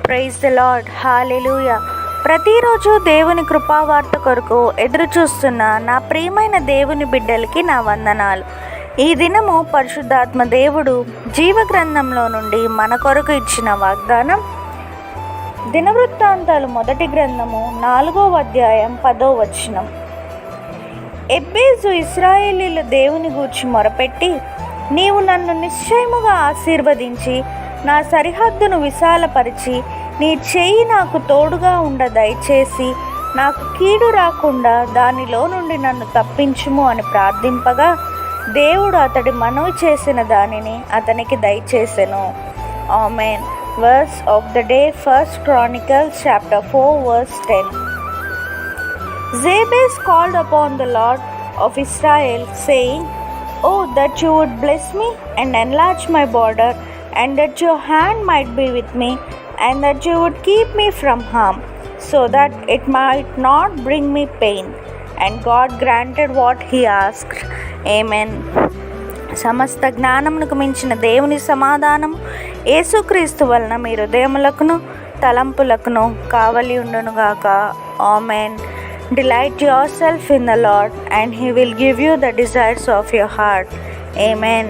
Praise the lord. హల్లెలూయా. ప్రతిరోజు దేవుని కృపావార్త కొరకు ఎదురు చూస్తున్న నా ప్రియమైన దేవుని బిడ్డలకి నా వందనాలు. ఈ దినము పరిశుద్ధాత్మ దేవుడు జీవ గ్రంథంలో నుండి మన కొరకు ఇచ్చిన వాగ్దానం దినవృత్తాంతాలు 1 గ్రంథము 4వ అధ్యాయం 10వ వచనం. ఎబ్బేజు ఇశ్రాయేలీల దేవుని గూర్చి మొరపెట్టి, నీవు నన్ను నిశ్చయముగా ఆశీర్వదించి నా సరిహద్దును విశాలపరిచి నీ చెయ్యి నాకు తోడుగా ఉండ దయచేసి నాకు కీడు రాకుండా దానిలో నుండి నన్ను తప్పించుము అని ప్రార్థింపగా దేవుడు అతడి మనవి చేసిన దానిని అతనికి దయచేసెను. ఆమేన్. Verse of the day, 1 Chronicles chapter 4 verse 10. Jabez called upon the Lord of Israel, saying, "Oh, that you would bless me and enlarge my border, and that your hand might be with me, and that you would keep me from harm, so that it might not bring me pain." And God granted what he asked. Amen. సమస్త జ్ఞానమునకు మించిన దేవుని సమాధానం యేసుక్రీస్తు వలన మీ హృదయములకును తలంపులకును కావలి ఉండునుగాక. Amen. Delight yourself in the Lord, and he will give you the desires of your heart. Amen.